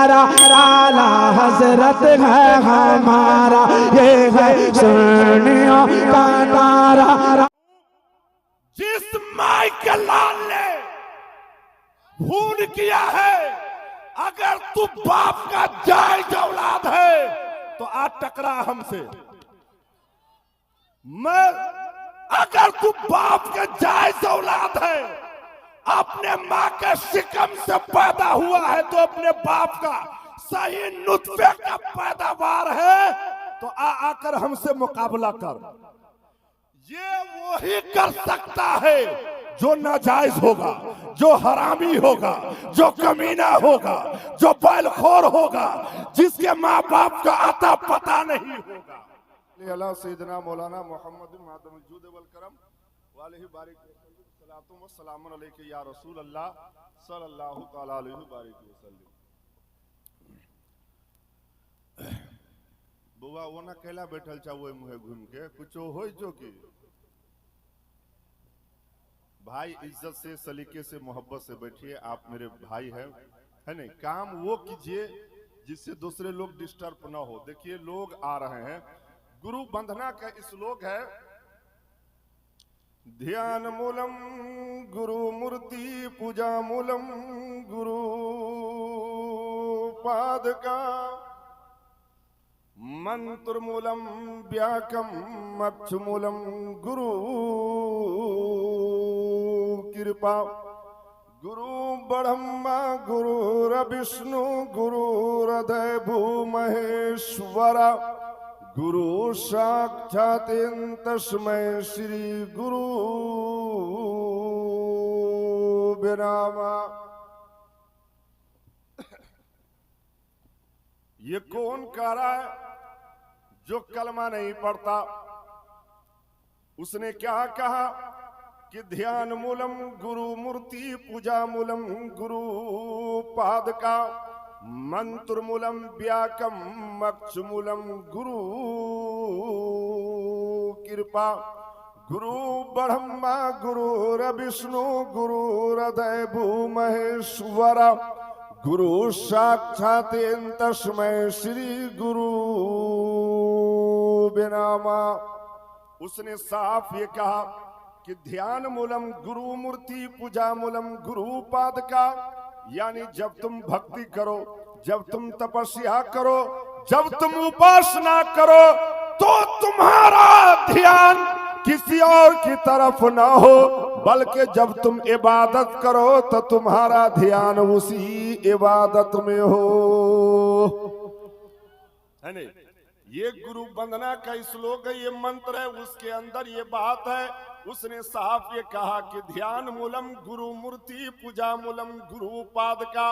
प्यारा आला हजरत है हमारा, ये है सुन्नियों का नारा। जिस माई के लाल ने खून किया है, अगर तू बाप का जायज औलाद है तो आज टकरा हमसे। मैं अगर तू बाप के जायज औलाद है, अपने माँ के शिकम से पैदा हुआ है तो अपने बाप का सही नुत्फे का पैदावार है, तो आकर हमसे मुकाबला कर। ये वही कर सकता है जो नाजायज होगा, जो हरामी होगा, जो कमीना होगा, जो बैलखोर होगा, जिसके माँ बाप का आता पता नहीं होगा। अल्लाह सैयदना मौलाना मोहम्मद मादमुल वल करम वालेहि बारिक सलातुम व सलामुन अलैहि या रसूल अल्लाह सल्लल्लाहु तआला अलैहि बारिक वसल्लम। बुआ वो ना कैला बैठल चाहे मुहे घूम के कुछ हो जो की भाई इज्जत से सलीके से मोहब्बत से बैठिए। आप मेरे भाई हैं, है नहीं? काम वो कीजिए जिससे दूसरे लोग डिस्टर्ब ना हो। देखिए लोग आ रहे हैं। गुरु बंधना का श्लोक है, ध्यान मूलम गुरु मूर्ति पूजा मूलम गुरु पाद का मंत्र मूलम व्याकम अक्षु मूलम गुरु कृपा गुरु ब्रह्मा गुरु विष्णु गुरु हृदय भूमहेश्वरा गुरु साक्षात तस्मै श्री गुरु बिनामा। ये कौन कह रहा है जो कलमा नहीं पढ़ता? उसने क्या कहा कि ध्यान मूलम गुरु मूर्ति पूजा मूलम गुरु पाद का मंत्र मूलम व्याकम अक्षु मूलम गुरु कृपा गुरु ब्रह्मा गुरु विष्णु गुरु हृदय भूमहेश्वरा गुरु साक्षात तस्मै श्री गुरु बिनामा। उसने साफ ये कहा कि ध्यान मूलम गुरु मूर्ति पूजा मूलम गुरु पाद का, यानी जब तुम भक्ति करो, जब तुम तपस्या करो, जब तुम उपासना करो, तो तुम्हारा ध्यान किसी और की तरफ ना हो, बल्कि जब तुम इबादत करो तो तुम्हारा ध्यान उसी इबादत में हो, है नहीं? ये गुरु वंदना का श्लोक है, ये मंत्र है, उसके अंदर ये बात है। उसने साफ ये कहा कि ध्यान मूलम गुरु मूर्ति पूजा मूलम गुरु पाद का,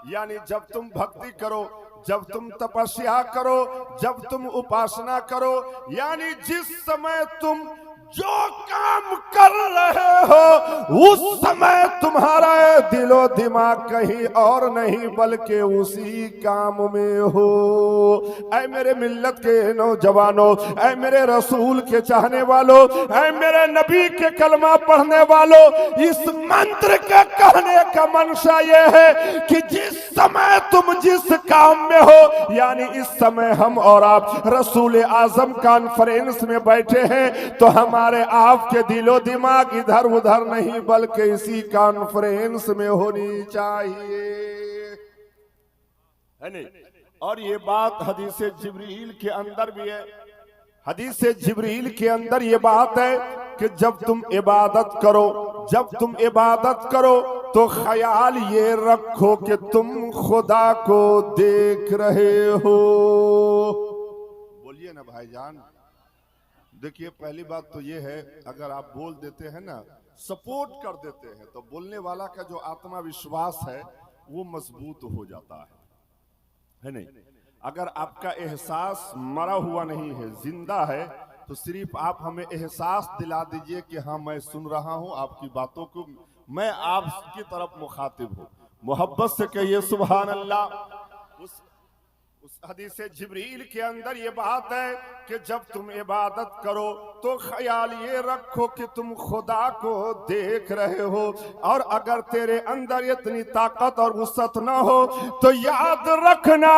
यानी जब तुम भक्ति करो, जब तुम तपस्या करो, जब तुम उपासना करो, यानी जिस समय तुम जो काम कर रहे हो उस समय तुम्हारा दिलो दिमाग कहीं और नहीं बल्कि उसी काम में हो। ऐ मेरे मिल्लत के नौजवानों, ऐ मेरे रसूल के चाहने वालों, ऐ मेरे नबी के कलमा पढ़ने वालों, इस मंत्र के कहने का मंशा ये है कि जिस समय तुम जिस काम में हो, यानी इस समय हम और आप रसूल आजम कॉन्फ्रेंस में बैठे हैं, तो हमारे आपके दिलो दिमाग इधर उधर नहीं बल्कि इसी कॉन्फ्रेंस में होनी चाहिए, है नहीं? और ये बात हदीस जिब्रील के अंदर भी है। हदीस जिब्रील के अंदर ये बात है कि जब तुम इबादत करो, जब तुम इबादत करो तो ख्याल ये रखो कि तुम खुदा को देख रहे हो। बोलिए ना भाईजान। देखिए पहली बात तो ये है, अगर आप बोल देते हैं ना, सपोर्ट कर देते हैं, तो बोलने वाला का जो आत्मविश्वास है वो मजबूत हो जाता है नहीं? अगर आपका एहसास मरा हुआ नहीं है, जिंदा है, तो सिर्फ आप हमें एहसास दिला दीजिए कि हाँ मैं सुन रहा हूं आपकी बातों को, मैं आपकी तरफ मुखातिब हूं। मोहब्बत से कहिए सुभान अल्लाह। उस हदीस जिब्रील के अंदर ये बात है कि जब तुम इबादत करो तो ख्याल ये रखो कि तुम खुदा को देख रहे हो, और अगर तेरे अंदर इतनी ताकत और वुसअत ना हो तो याद रखना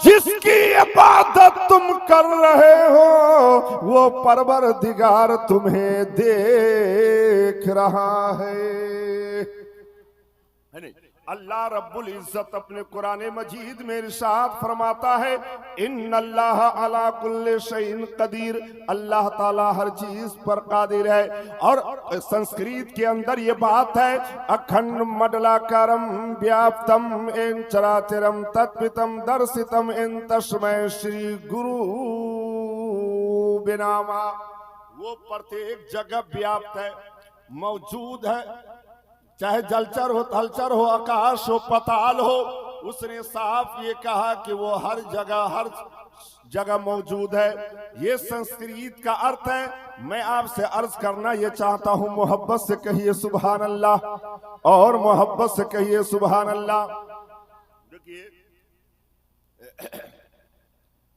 जिसकी इबादत तुम कर रहे हो वो परवरदिगार तुम्हें देख रहा है नहीं? अल्लाह रब्बुल इज्जत अपने कुरान मजीद में इरशाद फरमाता है, इन्नल्लाह अला कुल्ले शैइन कदीर, अल्लाह ताला हर चीज पर कादिर है। और संस्कृत के अंदर ये बात है, अखंड मंडलाकारम व्याप्तम एन चराचरम तत्पितम दर्शितम इन तस्मै श्री गुरु बिनामा। वो प्रत्येक जगह व्याप्त है, मौजूद है, चाहे जलचर हो, थलचर हो, आकाश हो, पताल हो। उसने साफ ये कहा कि वो हर जगह मौजूद है। ये संस्कृत का अर्थ है। मैं आपसे अर्ज करना ये चाहता हूं, मोहब्बत से कहिए सुभान अल्लाह, और मोहब्बत से कहिए सुभान अल्लाह। देखिए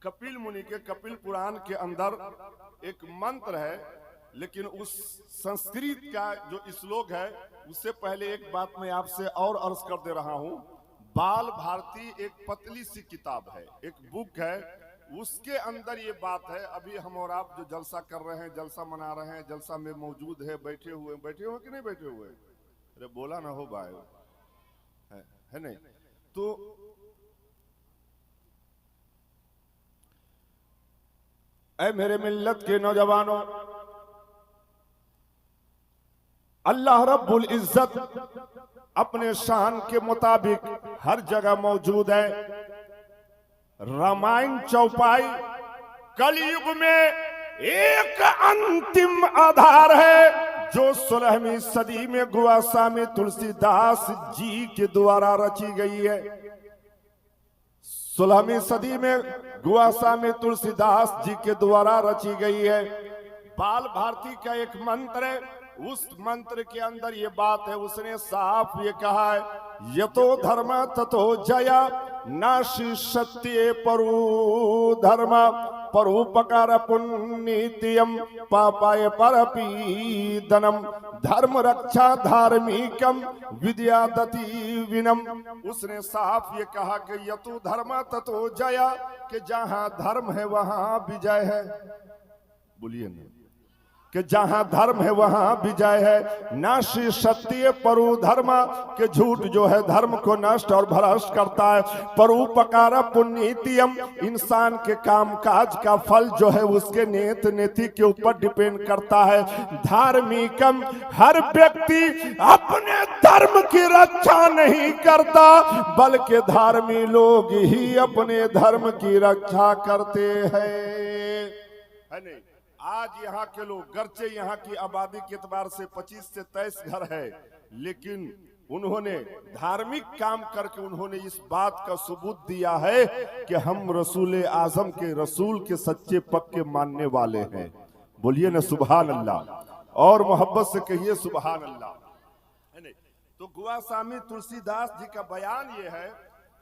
कपिल मुनि के कपिल पुराण के अंदर एक मंत्र है, लेकिन उस संस्कृत का जो श्लोक है उससे पहले एक बात मैं आपसे और अर्ज कर दे रहा हूं। बाल भारती एक पतली सी किताब है, एक बुक है, उसके अंदर ये बात है। अभी हम और आप जो जलसा कर रहे हैं, जलसा मना रहे हैं, जलसा में मौजूद है, बैठे हुए कि नहीं बैठे हुए? अरे बोला ना हो भाई, है नहीं? तो ऐ मेरे मिल्लत के नौजवानों, अल्लाह रब्बुल इज्जत अपने शान के मुताबिक हर जगह मौजूद है। रामायण चौपाई कलयुग में एक अंतिम आधार है जो 16वीं सदी में गोस्वामी तुलसीदास जी के द्वारा रची गई है। 16वीं सदी में गोस्वामी तुलसीदास जी के द्वारा रची गई है। बाल भारती का एक मंत्र है, उस मंत्र के अंदर ये बात है, उसने साफ ये कहा है, यतो धर्म ततो जया नाशी सत्य परु धर्म परोपकार पुण्यतियम पापाय परपीदनम धर्म रक्षा धार्मिकम विद्या दति विनम। उसने साफ ये कहा कि यतो धर्म ततो जया, कि जहां धर्म है वहां विजय है। बोलिए ना, कि जहां धर्म है वहां विजय है। नाशी सत्य परु धर्म, के झूठ जो है धर्म को नष्ट और भ्रष्ट करता है। परोपकार पुण्यतियम, इंसान के काम काज का फल जो है उसके नेत नीति के ऊपर डिपेंड करता है। धार्मिकम, हर व्यक्ति अपने धर्म की रक्षा नहीं करता, बल्कि धार्मी लोग ही अपने धर्म की रक्षा करते हैं, है नहीं? आज यहाँ के लोग, गर्चे यहाँ की आबादी के एतबार से 25 से 23 घर है, लेकिन उन्होंने धार्मिक काम करके उन्होंने इस बात का सबूत दिया है कि हम रसूल आजम के रसूल के सच्चे पक्के मानने वाले हैं। बोलिए ना सुभान अल्लाह, और मोहब्बत से कहिए सुभान अल्लाह, है नहीं? तो गोस्वामी तुलसीदास जी का बयान ये है,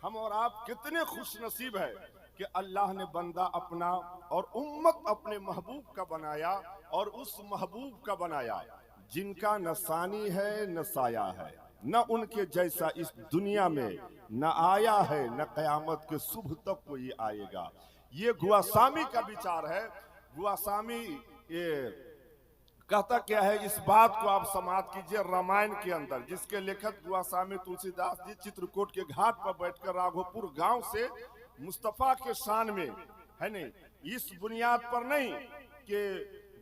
हम और आप कितने खुश नसीब है कि अल्लाह ने बंदा अपना और उम्मत अपने महबूब का बनाया, और उस महबूब का बनाया जिनका न सानी है न साया है, न उनके जैसा इस दुनिया में न आया है, न कयामत के शुभ तक कोई आएगा। ये गोस्वामी का विचार है। गोस्वामी ये कहता क्या है, इस बात को आप समाप्त कीजिए। रामायण के अंदर जिसके लेखक गोस्वामी तुलसीदास जी चित्रकूट के घाट पर बैठकर राघोपुर गांव से मुस्तफा के शान में, है नहीं, इस बुनियाद पर नहीं कि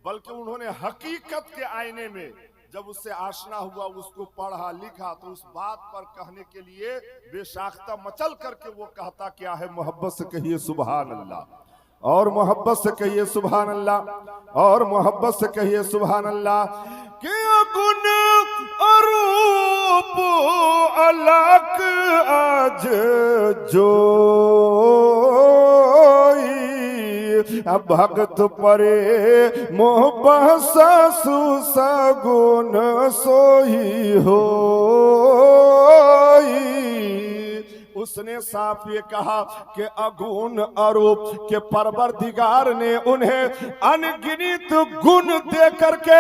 बल्कि उन्होंने हकीकत के आईने में जब उससे आशना हुआ, उसको पढ़ा लिखा, तो उस बात पर कहने के लिए बेसाख्ता मचल करके वो कहता क्या है, मोहब्बत से कहिए सुभान अल्लाह, और मोहब्बत से कहिए सुभान अल्लाह, और मोहब्बत से कहिए सुभान अल्लाह। कि गुण अरूप अलग आज जो भगत परे मोह बहसु सगुन सोई हो। उसने साफ ये कहा कि अगुण अरूप के परवरदिगार ने उन्हें अनगिनत गुण दे करके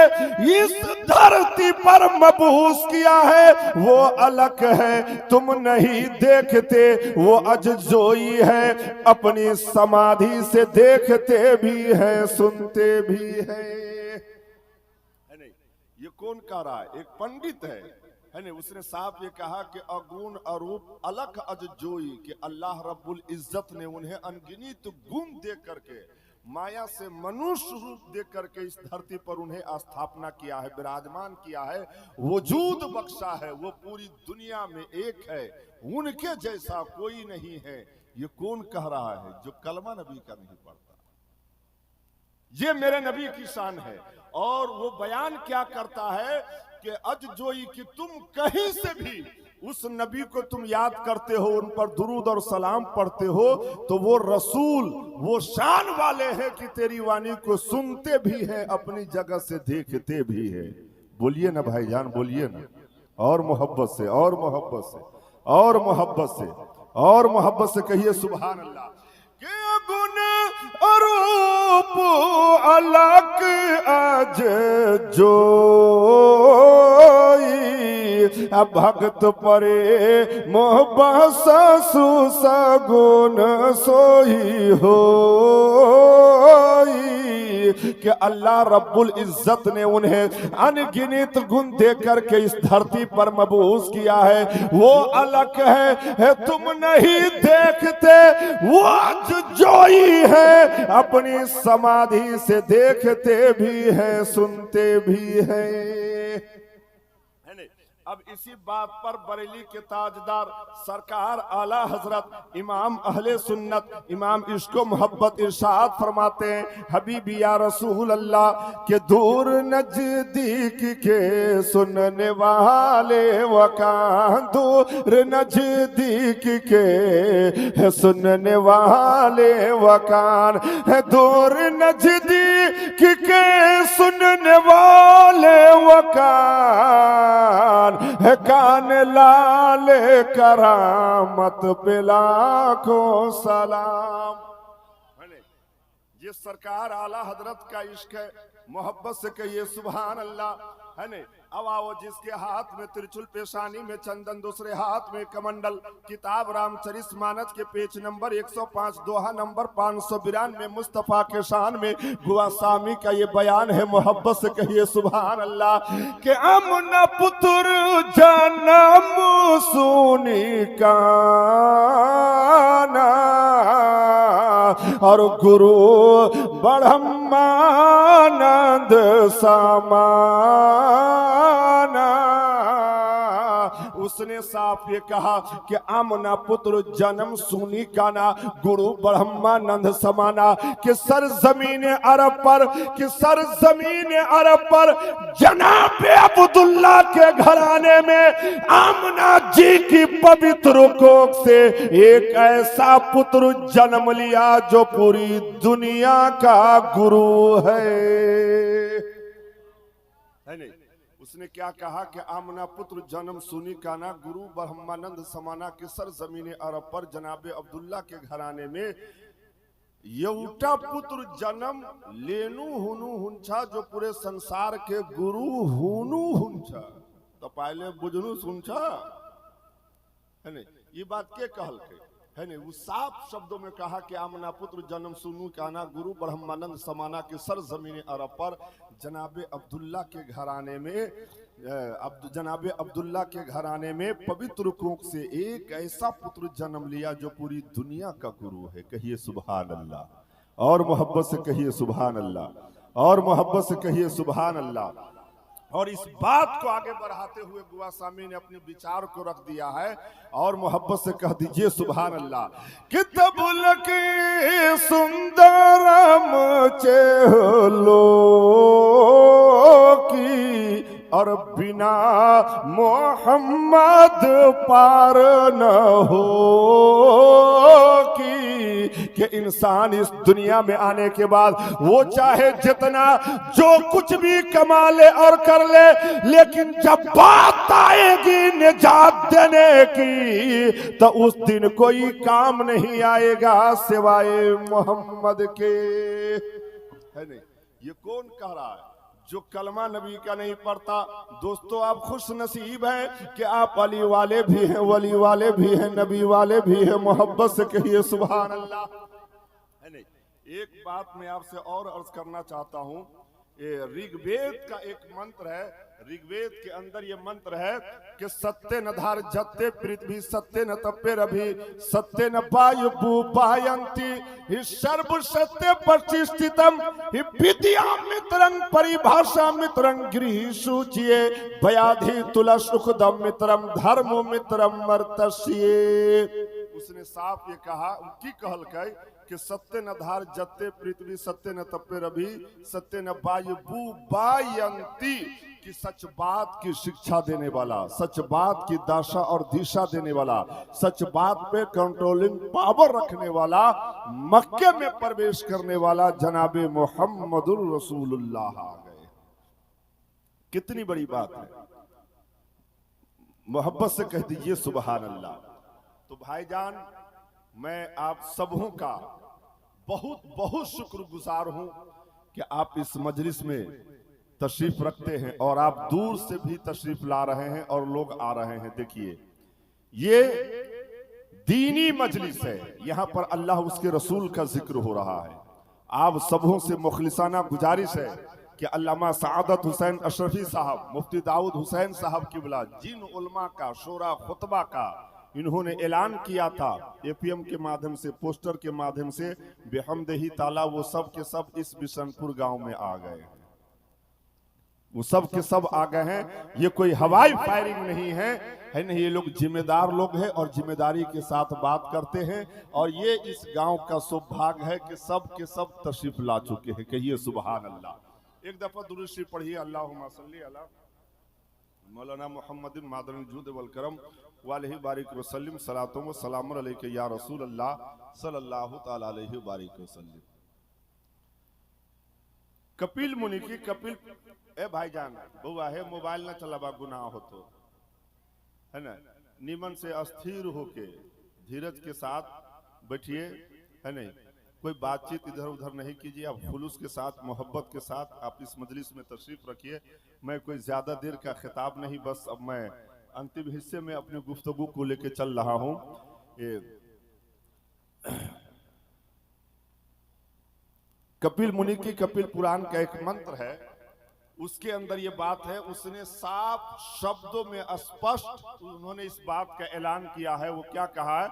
इस धरती पर मबूस किया है। वो अलग है, तुम नहीं देखते, वो अजजोई है, अपनी समाधि से देखते भी हैं, सुनते भी हैं। नहीं, ये कौन कह रहा है? एक पंडित है नहीं, उसने साफ ये कहा कि अगुण अरूप अलग अजजोई कि अल्लाह रब्बुल इज्जत ने उन्हें अनगिनत गुण दे करके माया से मनुष्य रूप दे करके इस धरती पर उन्हें स्थापना किया है, विराजमान किया है, वजूद बख्शा है। वो पूरी दुनिया में एक है, उनके जैसा कोई नहीं है। ये कौन कह रहा है? जो कलमा नबी का नहीं पढ़ता। ये मेरे नबी की शान है। और वो बयान क्या करता है कि अजजोई कि तुम कहीं से भी उस नबी को तुम याद करते हो, उन पर दुरूद और सलाम पढ़ते हो, तो वो रसूल वो शान वाले हैं कि तेरी वाणी को सुनते भी हैं, अपनी जगह से देखते भी हैं। बोलिए ना भाईजान, बोलिए ना, और मोहब्बत से, और मोहब्बत से, और मोहब्बत से, और मोहब्बत से कहिए सुभान अल्लाह। के गुण अरूप अलग अज जोई, भगत परे मोहब्बत सगुन सोई हो कि अल्लाह रब्बुल इज्जत ने उन्हें अनगिनत गुण देकर के इस धरती पर मबूस किया है। वो अलग है, तुम नहीं देखते, वो अजजोई है, अपनी समाधि से देखते भी हैं, सुनते भी हैं। अब इसी बात पर बरेली के ताजदार सरकार आला हजरत इमाम अहले सुन्नत इमाम इश्को मोहब्बत इरशाद फरमाते हैं, हबीबी या रसूल अल्लाह के दूर नजदीक के सुनने वाले वकान, दूर नजदीक के सुनने वाले वकान, दूर नजदीक के सुनने वाले वकान, कान लाल करामत पे लाखों सलाम। ये सरकार आला हजरत का इश्क है, मोहब्बत से कहिए सुभान अल्लाह। है नहीं, अब आओ जिसके हाथ में त्रिशूल, पेशानी में चंदन, दूसरे हाथ में कमंडल, किताब रामचरितमानस के पेज नंबर 105, दोहा नंबर 592 मुस्तफा के शान में गुआसामी का ये बयान है। मोहब्बत से कहिए सुभान अल्लाह कि अमना पुत्र जन्म सुनी काना और गुरु ब्रह्मानंद समाना। उसने साफ ये कहा कि आमना पुत्र जन्म सुनी काना, गुरु ब्रह्मानंद समाना। कि सरजमीन अरब पर, कि सरजमीन अरब पर जनाब अब्दुल्ला के घराने में आमना जी की पवित्र कोख से एक ऐसा पुत्र जन्म लिया जो पूरी दुनिया का गुरु है नहीं। उसने क्या कहा कि आमना पुत्र जन्म सुनी काना, गुरु ब्रह्मानंद समाना। के सर जमीन अरब पर जनाबे अब्दुल्ला के घराने में यौटा पुत्र जन्म लेनु हुनु हुंछा, जो पूरे संसार के गुरु हुनु हुंछा। तो पहले बुझनु सुनछा है नहीं, ये बात के कहल के है नहीं। वो साफ शब्दों में कहा कि आमना पुत्र जन्म सुनू काना, गुरु ब्रह्मानंद समाना। के सर जमीन अरब पर जनाबे अब्दुल्ला के घराने में जनाबे अब्दुल्ला के घराने में पवित्र कोख से एक ऐसा पुत्र जन्म लिया जो पूरी दुनिया का गुरु है। कहिए सुभान अल्लाह, और मोहब्बत से कहिए सुभान अल्लाह, और मोहब्बत से कहिए सुभान अल्लाह। और इस बात को आगे बढ़ाते हुए गुआसामी ने अपने विचार को रख दिया है, और मोहब्बत से कह दीजिए सुभान अल्लाह। किताबुल की सुंदरम चेहलो की, और बिना मोहम्मद पार न हो कि इंसान इस दुनिया में आने के बाद वो चाहे जितना जो कुछ भी कमा ले और कर ले, लेकिन जब बात आएगी निजात देने की तो उस दिन कोई काम नहीं आएगा सिवाय मोहम्मद के। है नहीं? ये कौन कह रहा है? जो कलमा नबी का नहीं पढ़ता। दोस्तों, आप खुश नसीब हैं कि आप अली वाले भी हैं, वली वाले भी हैं, नबी वाले भी हैं। मोहब्बत से कहिए सुभान अल्लाह। है नहीं? एक बात मैं आपसे और अर्ज करना चाहता हूं। ये ऋग्वेद का एक मंत्र है। ऋग्वेद के अंदर ये मंत्र है कि सत्य न धार जत्ते पृथ्वी सत्य न तपे रभि सत्य न वायु बायंती हि सर्व सत्य प्रतिष्ठितम हि विद्या मित्रं परिभाषा मित्रं गृह सूचिये भयाधि तुला सुखदम मित्रम धर्म मित्रम मर्तस्ये। उसने साफ ये कहा, उनकी कहल कही कि सत्य न धार जत्ते पृथ्वी सत्य न तपे रभि सत्य न वायु बायंती, कि सच बात की शिक्षा देने वाला, सच बात की दशा और दिशा देने वाला, सच बात पे कंट्रोलिंग पावर रखने वाला, मक्के में प्रवेश करने वाला जनाबे मोहम्मदुर रसूलुल्लाह आ गए। कितनी बड़ी बात है। मोहब्बत से कह दीजिए सुभान अल्लाह। तो भाईजान, मैं आप सबों का बहुत बहुत शुक्रगुजार हूं कि आप इस मजलिस में तशरीफ रखते हैं और आप दूर से भी तशरीफ ला रहे हैं और लोग आ रहे हैं। देखिए, ये दीनी मजलिस है, यहां पर अल्लाह उसके रसूल का जिक्र हो रहा है। आप सबों से मुखलिसाना गुजारिश है कि अल्लामा सआदत हुसैन अशरफी साहब, मुफ्ती दाऊद हुसैन साहब किबला, जिन उलमा का शोरा खुतबा का इन्होंने ऐलान किया था एपीएम के माध्यम से, पोस्टर के माध्यम से, बेहमदही ताला वो सब के सब इस बिशनपुर गांव में आ गए हैं। वो सब के सब आ गए हैं। ये कोई हवाई फायरिंग नहीं है, है नहीं। ये लोग जिम्मेदार लोग हैं और जिम्मेदारी के साथ बात करते हैं। और ये इस गांव का सौभाग्य है कि सब के सब तशरीफ ला चुके हैं। कहिए सुभान अल्लाह। एक दफा दुरूद शरीफ पढ़िए। अल्लाहुम्मा सल्ली अला मौलाना मुहम्मदिन मादनी जूद वल करम वालैहि बारिक वसल्लम सलातो व सलाम अलैका या रसूल अल्लाह सल्लल्लाहु तआला अलैहि बारिक वसल्लम। कपिल मुनि की कपिल ए भाईजान बउआ है, मोबाइल ना चलावा गुनाह हो तो, है ना। निमन से अस्थिर होके धीरज के साथ बैठिए, है नहीं। कोई बातचीत इधर उधर नहीं कीजिए। आप खुलूस के साथ, मोहब्बत के साथ आप इस मजलिस में तशरीफ रखिए। मैं कोई ज्यादा देर का खिताब नहीं, बस अब मैं अंतिम हिस्से में अपनी गुफ्तगू को लेके चल रहा हूं। कपिल मुनि की कपिल पुराण का एक मंत्र है, उसके अंदर ये बात है। उसने साफ शब्दों में स्पष्ट उन्होंने इस बात का ऐलान किया है। वो क्या कहा है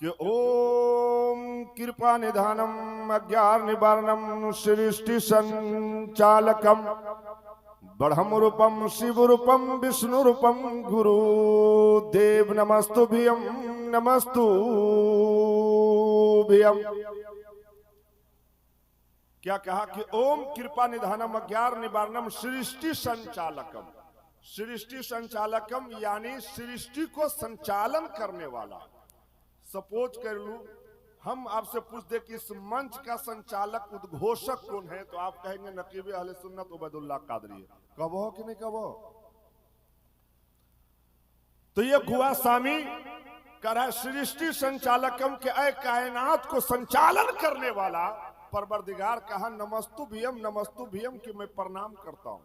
कि ओम कृपा निधानम अज्ञान निवारणम सृष्टि संचालकम ब्रह्म रूपम शिव रूपम विष्णु रूपम गुरु देव नमस्तुभ्यम नमस्तुभ्यम। क्या कहा कि ओम कृपा निधानम अज्ञान निवारणम सृष्टि संचालकम। सृष्टि संचालकम यानी सृष्टि को संचालन करने वाला। सपोज कर लूं हम आपसे पूछ दे कि इस मंच का संचालक उद्घोषक कौन है, तो आप कहेंगे नकीब अहले सुन्नत उबैदुल्लाह कादरी है। कहो कि नहीं कहो? तो ये गुआ सामी कह रहा है सृष्टि संचालकम के ऐ कायनात को संचालन करने वाला परवरदिगार कहा नमस्तुभ्यम नमस्तुभ्यम कि मैं प्रणाम करता हूं।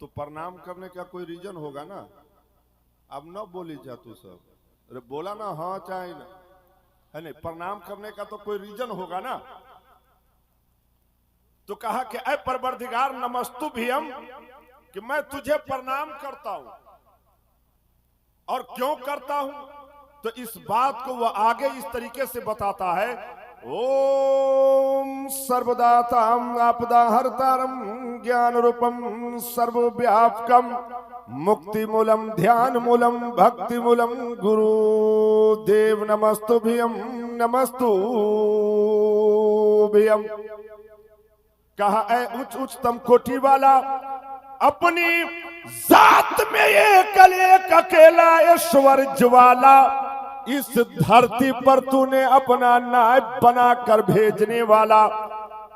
तो प्रणाम करने का कोई रीजन होगा ना। अब न बोली जा तू सब, अरे बोला ना हाँ चाहे ना, है नहीं। प्रणाम करने का तो कोई रीजन होगा ना। तो कहा कि ऐ परवरदिगार नमस्तुभ्यम कि मैं तुझे प्रणाम करता हूं। और क्यों करता हूं, तो इस बात को वह आगे इस तरीके से बताता है। ओम सर्वदाताम आपदा हरतारम ज्ञान रूपम सर्वव्यापकम मुक्ति मूलम ध्यान मूलम भक्ति मूलम गुरु देव नमस्तुभ्यम नमस्तुभ्यम। कहा ऐ उच्च उच्चतम कोटि वाला अपनी जात में एक अकेला ईश्वर ज्वाला इस धरती पर तूने अपना नायब बनाकर भेजने वाला,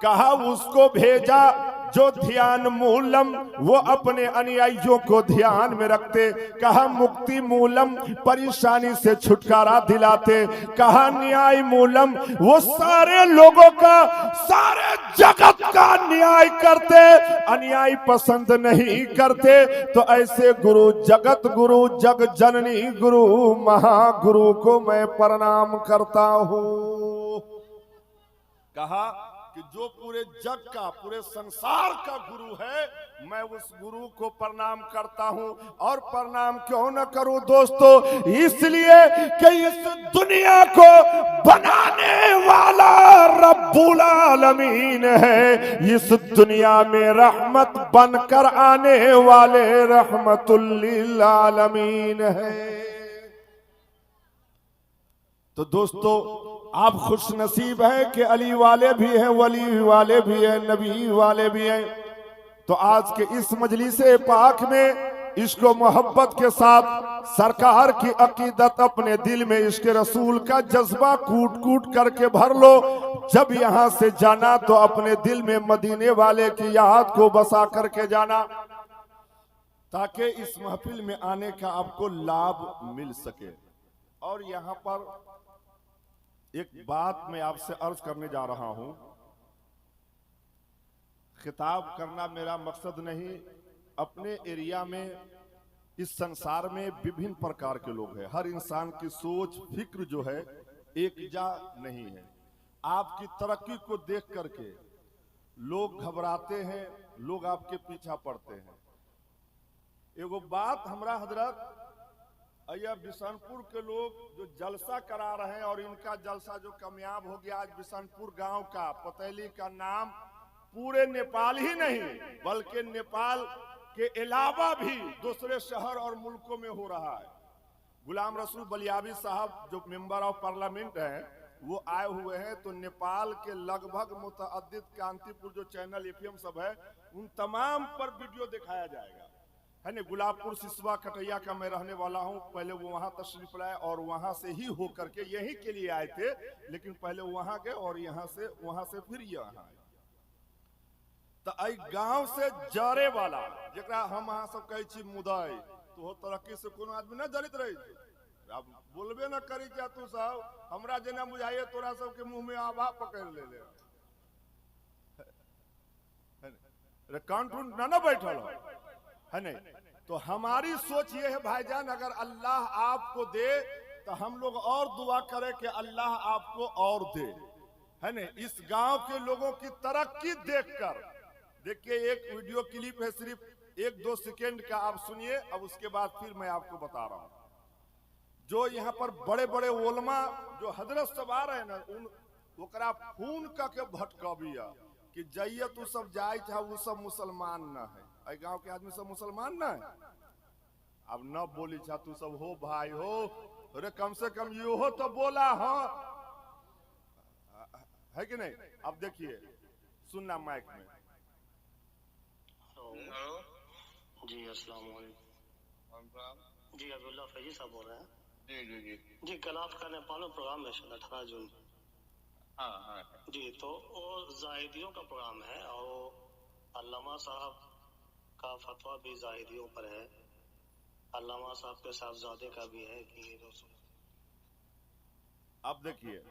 कहा उसको भेजा जो ध्यान मूलम वो अपने अनुयायियों को ध्यान में रखते, कहा मुक्ति मूलम परेशानी से छुटकारा दिलाते, कहा न्याय मूलम वो सारे लोगों का सारे जगत का न्याय करते, अन्याय पसंद नहीं करते। तो ऐसे गुरु जगत गुरु जग जननी गुरु महागुरु को मैं प्रणाम करता हूं। कहा कि जो पूरे जग का पूरे संसार का गुरु है, मैं उस गुरु को प्रणाम करता हूं। और प्रणाम क्यों न करूं दोस्तों, इसलिए कि इस दुनिया को बनाने वाला रब्बुल आलमीन है, इस दुनिया में रहमत बनकर आने वाले रहमतुल लिल आलमीन है। तो दोस्तों आप खुश नसीब हैं कि अली वाले भी हैं, वली वाले भी हैं, नबी वाले भी हैं। तो आज के इस मजलिस पाक में इसको मोहब्बत के साथ सरकार की अकीदत अपने दिल में इश्क रसूल का जज्बा कूट कूट करके भर लो। जब यहाँ से जाना तो अपने दिल में मदीने वाले की याद को बसा करके जाना, ताकि इस महफिल में आने का आपको लाभ मिल सके। और यहाँ पर एक बात मैं आपसे अर्ज करने जा रहा हूं। खिताब करना मेरा मकसद नहीं। अपने एरिया में इस संसार में विभिन्न प्रकार के लोग हैं। हर इंसान की सोच फिक्र जो है एक जा नहीं है। आपकी तरक्की को देख करके लोग घबराते हैं, लोग आपके पीछा पड़ते हैं। एगो बात हमरा हजरत अय्या बिशनपुर के लोग जो जलसा करा रहे हैं और इनका जलसा जो कामयाब हो गया, आज बिशनपुर गांव का पतैली का नाम पूरे नेपाल ही नहीं बल्कि नेपाल के अलावा भी दूसरे शहर और मुल्कों में हो रहा है। गुलाम रसूल बलियाबी साहब जो मेंबर ऑफ पार्लियामेंट हैं वो आए हुए हैं। तो नेपाल के लगभग मुतअद्दिद कांतिपुर जो चैनल एफएम सब है उन तमाम पर वीडियो दिखाया जाएगा, है ना। गुलाबपुर सिसवा कटैया का मैं रहने वाला हूं। पहले वो वहां तशरीफ लाए और वहां से ही होकर के यहीं के लिए आए थे, लेकिन पहले वहां गए और वहां से फिर यहाँ आए। तो आई गांव से जरे वाला जरा हम अहाँ सब कहे छी मुदय, तो हो तरक्की से कोनो आदमी न जरित रही। अब बोलबे न करी क्या तू साहब हमरा जेना बुझाइए तोरा सबके मुंह में आभा पकड़ ले कान ना बैठल है नहीं। तो हमारी सोच ये है भाईजान, अगर अल्लाह आपको दे तो हम लोग और दुआ करें कि अल्लाह आपको और दे, है ना। इस गांव के लोगों की तरक्की देखकर, देखिए एक वीडियो क्लिप है सिर्फ 1-2 सेकेंड का, आप सुनिए। अब उसके बाद फिर मैं आपको बता रहा हूं। जो यहाँ पर बड़े बड़े ओलमा जो हजरत सब आ रहे हैं ना, ओकरा खून का के भटकबिया कि जाइए तू सब जाए चाहे वो सब मुसलमान न है। आई गांव के आदमी सब मुसलमान न है। अब न बोली चाह तू सब हो भाई हो, अरे कम से कम ये हो तो बोला हाँ, है कि नहीं। अब देखिए सुनना माइक में। जी अस्सलाम वालेकुम। जी अब्दुल्ला फैजी साहब बोल रहे हैं। जी कल आपका नेपाल में प्रोग्राम है 18 जून। हाँ जी, तो वो जाहिदियों का प्रोग्राम है और अल्लामा साहब का फतवा भी जाहिदियों पर है। अल्लामा साहब के साहबजादे का भी है कि अब देखिए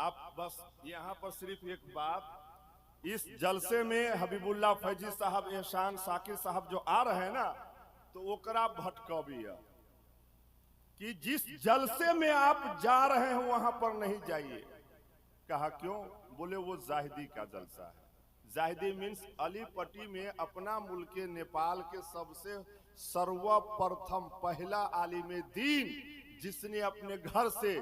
आप बस यहाँ पर सिर्फ एक बात, इस जलसे में हबीबुल्लाह फैजी साहब, एहसान साकिर साहब जो आ रहे हैं ना, तो ओकरा भटकबिया कि जिस जलसे में आप जा रहे हैं वहां पर नहीं जाइए। कहा क्यों? बोले वो जाहिदी का जलसा है। जाहिदी मीन्स अलीपट्टी में अपना मुल्क नेपाल के सबसे सर्वप्रथम पहला आलिम दीन जिसने अपने घर से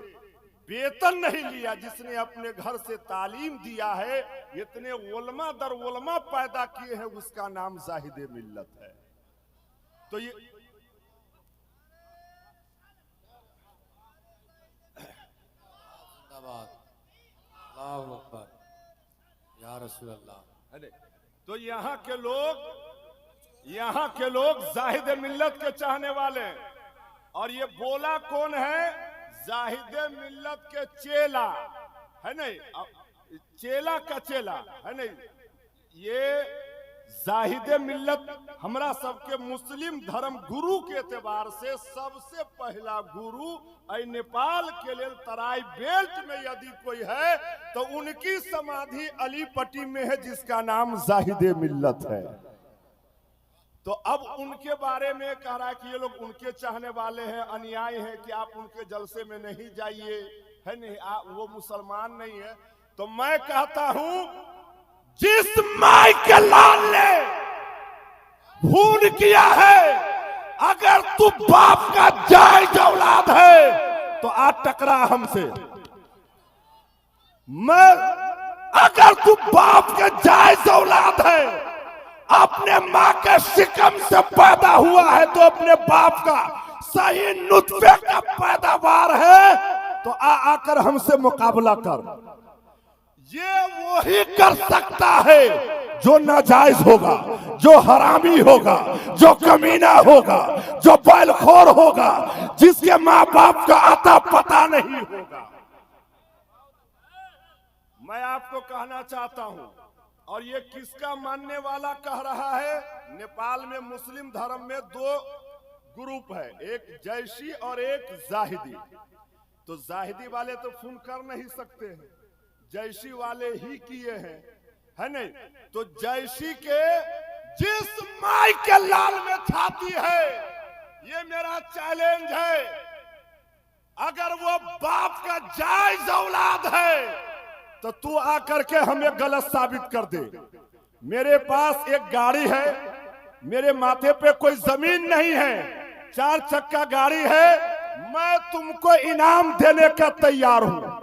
वेतन नहीं लिया, जिसने अपने घर से तालीम दिया है, इतने उलमा दर उलमा पैदा किए हैं, उसका नाम जाहिद मिल्लत है। तो ये या रसूल अल्लाह। तो यहाँ के लोग जाहिद मिल्लत के चाहने वाले हैं और ये बोला कौन है? जाहिदे मिल्लत के चेला है नहीं, चेला का चेला है नहीं। ये जाहिदे मिल्लत हमरा सबके मुस्लिम धर्म गुरु के एतबार से सबसे पहला गुरु नेपाल के लिए तराई बेल्ट में यदि कोई है तो उनकी समाधि अलीपट्टी में है, जिसका नाम जाहिदे मिल्लत है। तो अब उनके बारे में कह रहा है कि ये लोग उनके चाहने वाले हैं, अनुयायी हैं कि आप उनके जलसे में नहीं जाइए, है नहीं, वो मुसलमान नहीं है। तो मैं कहता हूं, जिस माई के लाल ने खून किया है, अगर तू बाप का जायज औलाद है तो आज टकरा हमसे। मैं अगर तू बाप के जायज औलाद है, अपने माँ के शिकम से पैदा हुआ है, तो अपने बाप का सही नुत्फे का पैदावार है, तो आकर हमसे मुकाबला कर। ये वही कर सकता है जो नाजायज होगा, जो हरामी होगा, जो कमीना होगा, जो बैलखोर होगा, जिसके माँ बाप का आता पता नहीं होगा। मैं आपको कहना चाहता हूं, और ये किसका मानने वाला कह रहा है? नेपाल में मुस्लिम धर्म में दो ग्रुप है, एक जैशी और एक जाहिदी। तो जाहिदी वाले तो खून कर नहीं सकते हैं, जैशी वाले ही किए हैं, है नहीं। तो जैशी के जिस माई के लाल में छाती है, ये मेरा चैलेंज है, अगर वो बाप का जायज औलाद है तो तू आकर के हमें गलत साबित कर दे। मेरे पास एक गाड़ी है, मेरे माथे पे कोई जमीन नहीं है, 4 चक्का गाड़ी है, मैं तुमको इनाम देने का तैयार हूं।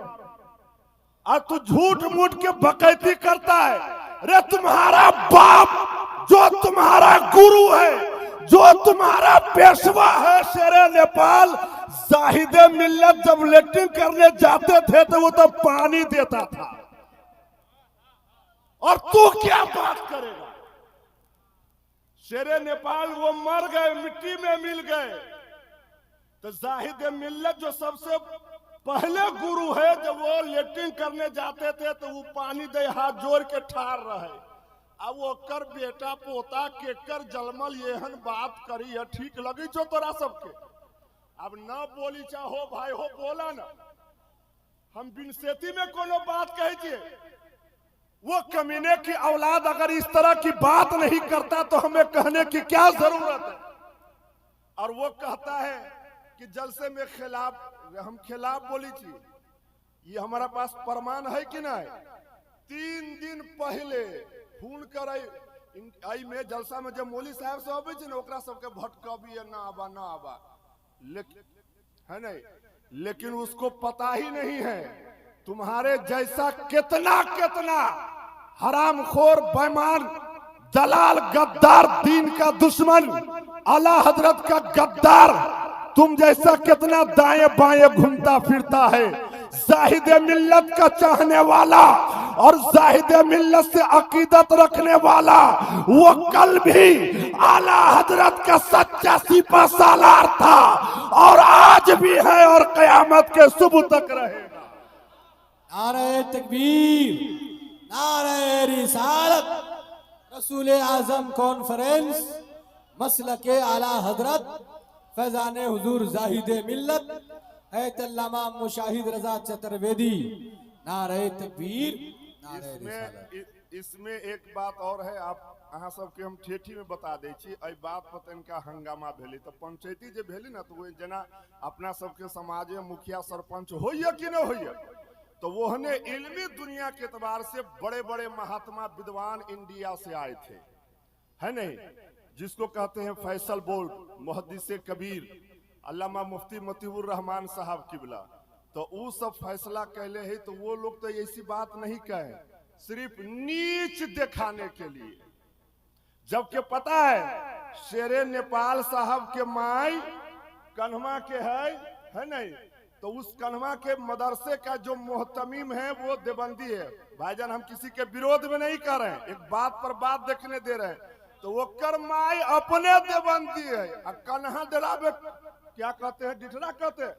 और तू झूठ मूठ के बकैती करता है। रे तुम्हारा बाप जो तुम्हारा गुरु है, जो तुम्हारा पेशवा है, शेरे नेपाल जाहिदे मिल्लत जब लेटरिन करने जाते थे तो वो तो पानी देता था, और तू क्या बात करेगा? शेरे नेपाल वो मर गए, मिट्टी में मिल गए। तो जाहिदे मिल्लत जो सबसे पहले गुरु है, जब वो लेटरिन करने जाते थे तो वो पानी दे हाथ जोड़ के ठार रहे। अब वो कर बेटा पोता केकर जलमल एहन बात करी है, ठीक लगी जो तोरा सबके? अब न बोली चाहो भाई हो, बोला ना, हम बिनसेती में कोनो बात कहे छे। वो कमीने की औलाद अगर इस तरह की बात नहीं करता तो हमें कहने की क्या जरूरत है? और वो कहता है कि जलसे में हम खिलाफ बोली थी। ये हमारा पास प्रमाण है कि नहीं? 3 दिन पहले फोन कर आई में जलसा में जब मौली साहब से आवे छे ना, ओकरा सबके भटकबी ना आबा है नहीं, लेकिन उसको पता ही नहीं है तुम्हारे जैसा कितना कितना हरामखोर बेईमान दलाल गद्दार दीन का दुश्मन आला हजरत का गद्दार तुम जैसा कितना दाएं बाएं घूमता फिरता है। जाहिदे मिल्लत का चाहने वाला और जाहिदे मिल्लत से अकीदत रखने वाला, वो कल भी आला हजरत का सच्चा सिपा सालार था और आज भी है और कयामत के सुबह तक रहेगा। नारे तकबीर, नारे रिसालत, रसूल आजम कॉन्फ्रेंस, मसलके आला हजरत फैजान हुजूर जाहिदे मिल्लत अल्लामा मुशाहिद रजा चतुर्वेदी। नारे तकबीर, नारे रिसालत। इसमें एक बात और है, आप अहाँ सबके हम ठेठी में बता दै छी। एहि बात पर तनिका हंगामा भेली तो पंचायती जे भेली ना, तो वो जना अपना सबके समाज में मुखिया सरपंच होइए कि नहीं होइए, तो वो हने इल्मी दुनिया के एतबार से बड़े बड़े महात्मा विद्वान इंडिया से आए थे, है नहीं, जिसको कहते हैं फैसल बोर्ड, मुहद्दिस कबीर, अल्लामा मुफ्ती मतीउर रहमान साहब किबला। तो वो सब फैसला कहले है। तो वो लोग तो ऐसी बात नहीं कहे, सिर्फ नीच दिखाने के लिए, जबकि पता है शेरे नेपाल साहब के माई कन्हवा के है नहीं। तो उस कन्हवा के मदरसे का जो मोहतमीम है वो देवबंदी है। भाईजान हम किसी के विरोध में नहीं कर रहे हैं, एक बात पर बात देखने दे रहे हैं। तो वो करमाई अपने देवबंदी है, कन्हा दिलावे क्या कहते हैं, डिठरा कहते हैं।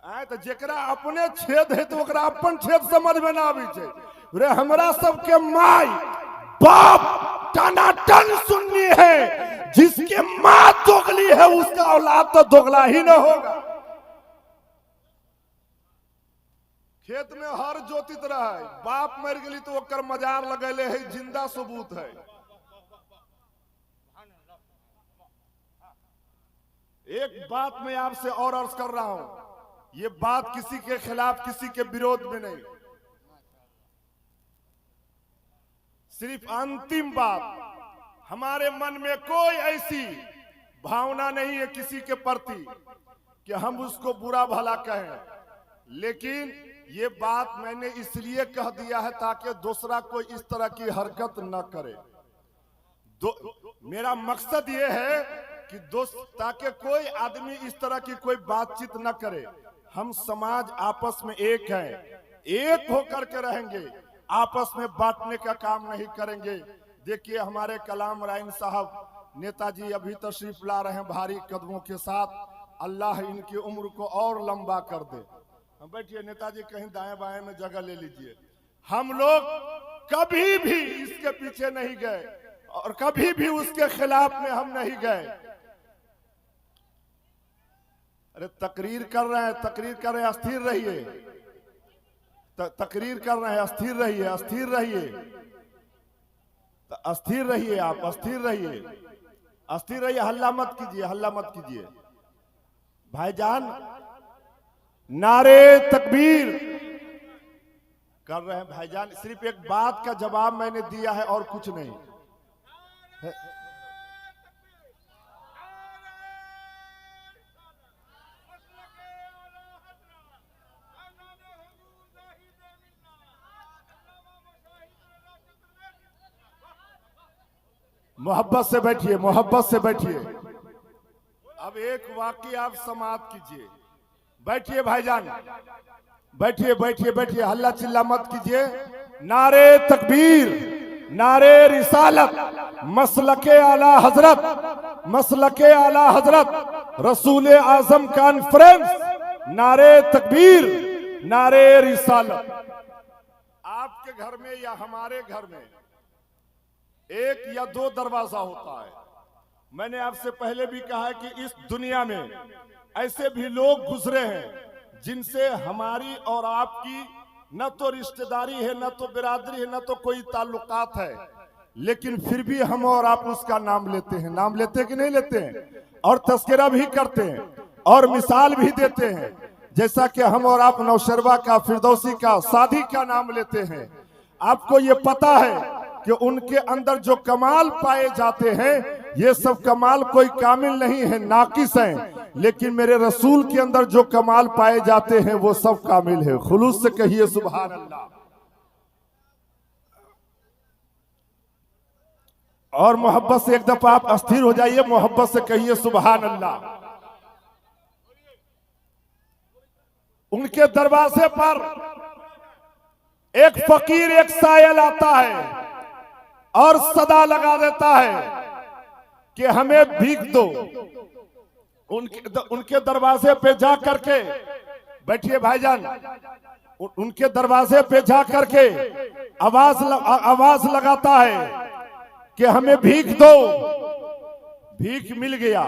आए तो जेकरा अपने छेद है तो ओकरा अपन छेद समझ में ना आवी छे। रे हमरा सबके माई बाप टनाटन सुन्नी है, जिसके माँ दोगली है उसका औलाद तो दोगला ही ना होगा। खेत में हर जोतित रहा है, बाप मर गई तो ओकर मजार लगेले है, जिंदा सबूत है। एक बात मैं आपसे और अर्ज कर रहा हूं, ये बात किसी के खिलाफ, किसी के विरोध में नहीं, सिर्फ अंतिम बात, हमारे मन में कोई ऐसी भावना नहीं है किसी के प्रति कि हम उसको बुरा भला कहें, लेकिन ये बात मैंने इसलिए कह दिया है ताकि दूसरा कोई इस तरह की हरकत न करे। मेरा मकसद ये है कि ताकि कोई आदमी इस तरह की कोई बातचीत न करे। हम समाज आपस में एक है, एक होकर के रहेंगे, आपस में बांटने का काम नहीं करेंगे। देखिए हमारे कलाम राइन साहब नेताजी अभी तशरीफ ला रहे हैं भारी कदमों के साथ, अल्लाह इनकी उम्र को और लंबा कर दे। बैठिए नेताजी, कहीं दाएं बाएं में जगह ले लीजिए। हम लोग कभी भी इसके पीछे नहीं गए और कभी भी उसके खिलाफ में हम नहीं गए। अरे तकरीर कर रहे हैं, तकरीर कर रहे हैं, अस्थिर रहिए। तकरीर कर रहे हैं, अस्थिर रहिए, अस्थिर रहिए, अस्थिर रहिए, आप अस्थिर रहिए, अस्थिर रहिए, हल्ला मत कीजिए, हल्ला मत कीजिए। भाईजान नारे तकबीर कर रहे हैं भाईजान, सिर्फ एक बात का जवाब मैंने दिया है और कुछ नहीं है। मोहब्बत से बैठिए, मोहब्बत से बैठिए। अब एक वाकई आप समाप्त कीजिए। बैठिए भाईजान, बैठिए बैठिए बैठिए, हल्ला चिल्ला मत कीजिए। नारे तकबीर, नारे रिसालत, मसलके आला हजरत, मसलके आला हजरत, रसूल आजम कॉन्फ्रेंस, नारे तकबीर, नारे रिसालत। आपके घर में या हमारे घर में एक या दो दरवाजा होता है। मैंने आपसे पहले भी कहा है कि इस दुनिया में ऐसे भी लोग गुजरे हैं जिनसे हमारी और आपकी न तो रिश्तेदारी है, न तो बिरादरी है, न तो कोई ताल्लुकात है, लेकिन फिर भी हम और आप उसका नाम लेते हैं। नाम लेते कि नहीं लेते हैं? और तस्करा भी करते हैं और मिसाल भी देते हैं। जैसा कि हम और आप नौशरवा का, फिरदौसी का, सादी का नाम लेते हैं। आपको ये पता है कि उनके अंदर जो कमाल पाए जाते हैं, ये सब कमाल कोई कामिल नहीं है, नाकिस हैं। लेकिन मेरे रसूल के अंदर जो कमाल पाए जाते हैं वो सब कामिल है। खुलूस से कहिए सुभान अल्लाह। और मोहब्बत से एक दफा आप अस्थिर हो जाइए, मोहब्बत से कहिए सुभान अल्लाह। उनके दरवाजे पर एक फकीर, एक सायल आता है और सदा लगा देता है कि हमें भीख दो। उनके दरवाजे पे जा करके, बैठिए भाईजान, उनके दरवाजे पे जा करके आवाज लगाता है कि हमें भीख दो। भीख मिल गया।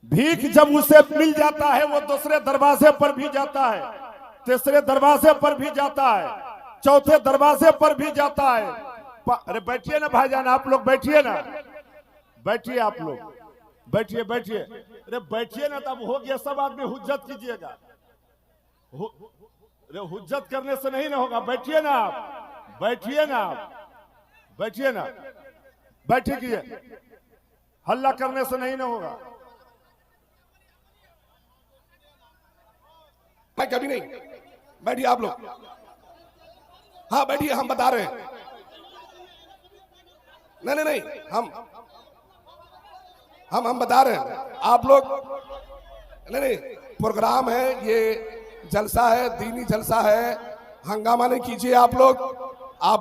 भीख जब उसे मिल जाता है वो दूसरे दरवाजे पर भी जाता है, तीसरे दरवाजे पर भी जाता है, चौथे दरवाजे पर भी जाता है। अरे बैठिए ना भाईजान, आप लोग बैठिए ना, बैठिए आप लोग, बैठिए बैठिए, अरे बैठिए ना, तब हो गया। सब आदमी हुज्जत कीजिएगा। अरे हुज्जत करने से नहीं ना होगा। बैठिए ना आप, बैठिए ना आप, बैठिए ना, बैठिए, हल्ला करने से नहीं ना होगा। मैं कभी नहीं, बैठिए आप लोग, हाँ बैठिए, हम बता रहे हैं। नहीं नहीं नहीं, हम बता रहे हैं, आप लोग नहीं नहीं, प्रोग्राम है, ये जलसा है, दीनी जलसा है, हंगामा नहीं कीजिए आप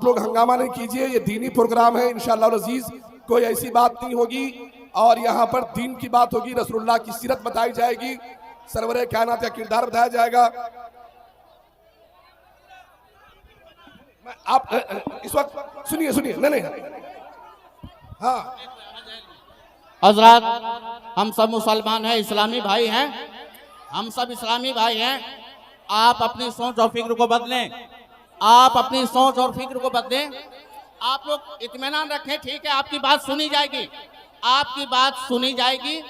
लोग हंगामा नहीं कीजिए, ये दीनी प्रोग्राम है। इंशाअल्लाह अजीज कोई ऐसी बात नहीं होगी और यहाँ पर दीन की बात होगी, रसूलुल्लाह की सीरत बताई जाएगी, सरवरे कायनात का किरदार बताया जाएगा। आप इस वक्त सुनिए सुनिए, नहीं हाँ हजरत, हम सब मुसलमान हैं, इस्लामी भाई हैं, हम सब इस्लामी भाई हैं। आप अपनी सोच और फिक्र को बदलें, आप अपनी सोच और फिक्र को बदलें। आप लोग इत्मीनान रखें, ठीक है, आपकी बात सुनी जाएगी, आपकी बात सुनी जाएगी।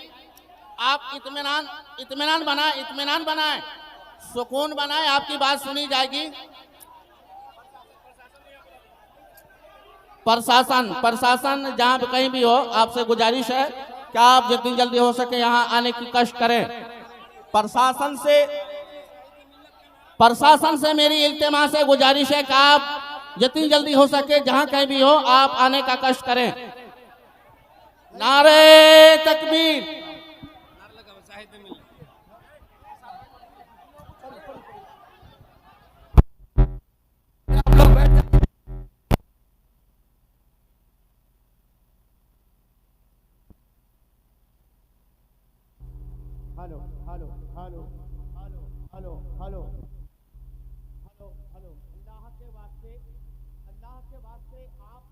आप इत्मीनान बनाएं, सुकून बनाएं, आपकी बात सुनी जाएगी। प्रशासन जहां भी कहीं भी हो, आपसे गुजारिश है कि आप जितनी जल्दी हो सके यहां आने की कष्ट करें। प्रशासन से मेरी इल्तिमास है, गुजारिश है कि आप जितनी जल्दी हो सके जहां कहीं भी हो आप आने का कष्ट करें। नारे तकबीर। Hello hello hello hello hello hello hello hello, अल्लाह के वास्ते आप